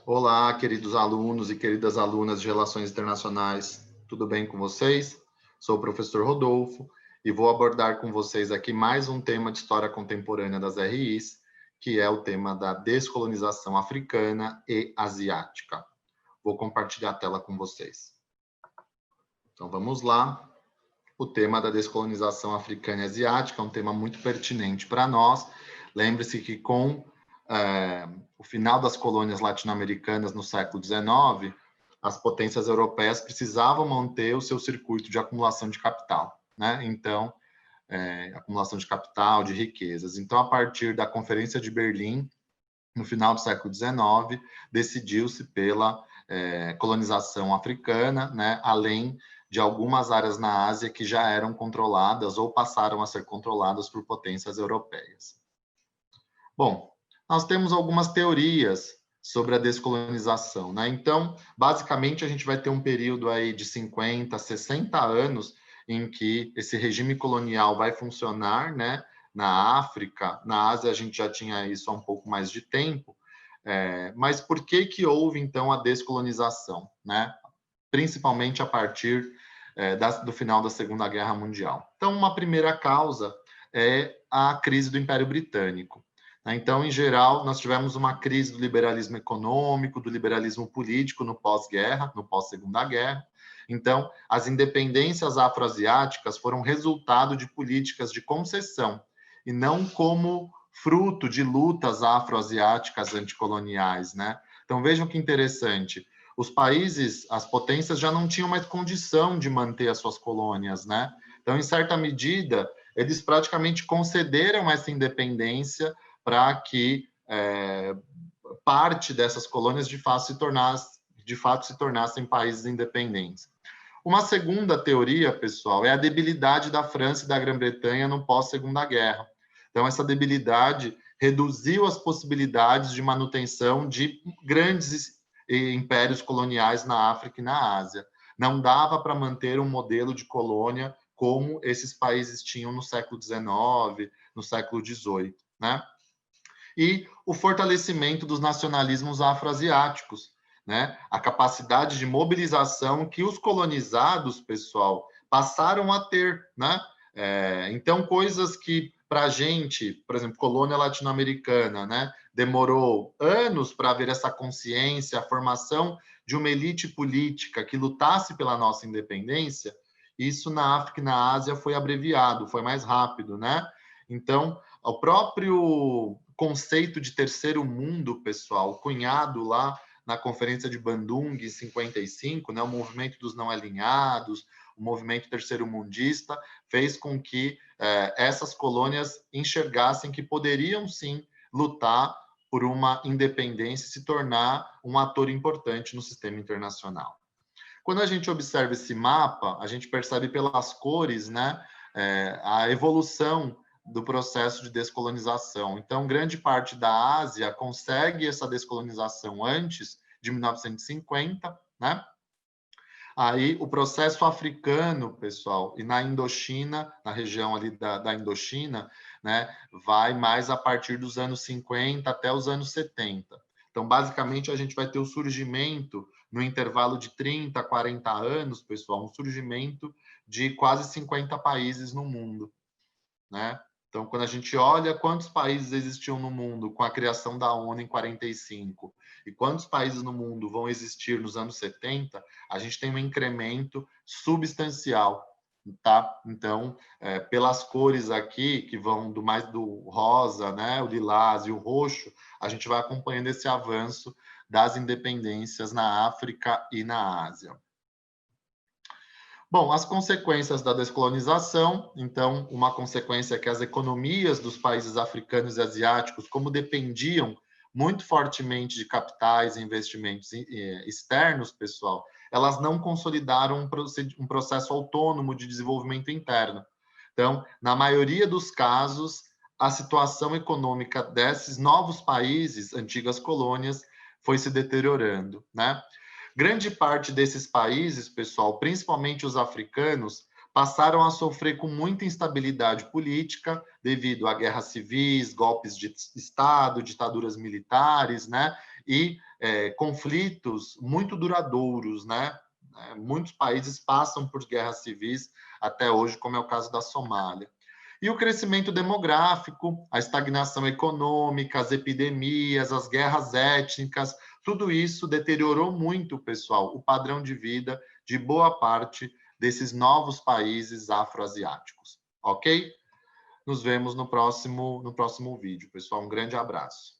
Olá, queridos alunos e queridas alunas de Relações Internacionais, tudo bem com vocês? Sou o professor Rodolfo e vou abordar com vocês aqui mais um tema de história contemporânea das RIs, que é o tema da descolonização africana e asiática. Vou compartilhar a tela com vocês. Então vamos lá. O tema da descolonização africana e asiática é um tema muito pertinente para nós. Lembre-se que com o final das colônias latino-americanas no século XIX, as potências europeias precisavam manter o seu circuito de acumulação de capital, né? Então, acumulação de capital, de riquezas. Então, a partir da Conferência de Berlim, no final do século XIX, decidiu-se pela colonização africana, né? Além de algumas áreas na Ásia que já eram controladas ou passaram a ser controladas por potências europeias. Bom, nós temos algumas teorias sobre a descolonização, né? Então, basicamente, a gente vai ter um período aí de 50, 60 anos em que esse regime colonial vai funcionar, né? Na África, na Ásia a gente já tinha isso há um pouco mais de tempo, mas por que houve, então, a descolonização, né? Principalmente a partir do final da Segunda Guerra Mundial. Então, uma primeira causa é a crise do Império Britânico. Então, em geral, nós tivemos uma crise do liberalismo econômico, do liberalismo político no pós-guerra, no pós-Segunda Guerra. Então, as independências afroasiáticas foram resultado de políticas de concessão e não como fruto de lutas afroasiáticas anticoloniais, né? Então, vejam que interessante. Os países, as potências já não tinham mais condição de manter as suas colônias, né? Então, em certa medida, eles praticamente concederam essa independência para que parte dessas colônias de fato se tornassem países independentes. Uma segunda teoria, pessoal, é a debilidade da França e da Grã-Bretanha no pós-Segunda Guerra. Então, essa debilidade reduziu as possibilidades de manutenção de grandes impérios coloniais na África e na Ásia. Não dava para manter um modelo de colônia como esses países tinham no século XIX, no século XVIII, né? E o fortalecimento dos nacionalismos afroasiáticos, né? A capacidade de mobilização que os colonizados, pessoal, passaram a ter, né? Então, coisas que para a gente, por exemplo, colônia latino-americana, né? Demorou anos para haver essa consciência, a formação de uma elite política que lutasse pela nossa independência. Isso na África e na Ásia foi abreviado, foi mais rápido, né? Então, o próprio conceito de terceiro mundo, pessoal, cunhado lá na Conferência de Bandung, em 55, né, o movimento dos não alinhados, o movimento terceiro-mundista, fez com que essas colônias enxergassem que poderiam, sim, lutar por uma independência e se tornar um ator importante no sistema internacional. Quando a gente observa esse mapa, a gente percebe pelas cores, né, a evolução do processo de descolonização. Então, grande parte da Ásia consegue essa descolonização antes de 1950, né? Aí, o processo africano, pessoal, e na Indochina, na região ali da Indochina, né, vai mais a partir dos anos 50 até os anos 70. Então, basicamente, a gente vai ter o surgimento, no intervalo de 30, 40 anos, pessoal, um surgimento de quase 50 países no mundo, né? Então, quando a gente olha quantos países existiam no mundo com a criação da ONU em 45 e quantos países no mundo vão existir nos anos 70, a gente tem um incremento substancial, tá? Então, pelas cores aqui, que vão do mais do rosa, né, o lilás e o roxo, a gente vai acompanhando esse avanço das independências na África e na Ásia. Bom, as consequências da descolonização, então, uma consequência é que as economias dos países africanos e asiáticos, como dependiam muito fortemente de capitais e investimentos externos, pessoal, elas não consolidaram um processo autônomo de desenvolvimento interno. Então, na maioria dos casos, a situação econômica desses novos países, antigas colônias, foi se deteriorando, né? Grande parte desses países, pessoal, principalmente os africanos, passaram a sofrer com muita instabilidade política devido a guerras civis, golpes de Estado, ditaduras militares, né? E conflitos muito duradouros, né? Muitos países passam por guerras civis até hoje, como é o caso da Somália. E o crescimento demográfico, a estagnação econômica, as epidemias, as guerras étnicas, tudo isso deteriorou muito, pessoal, o padrão de vida de boa parte desses novos países afroasiáticos. Ok? Nos vemos no próximo vídeo, pessoal. Um grande abraço.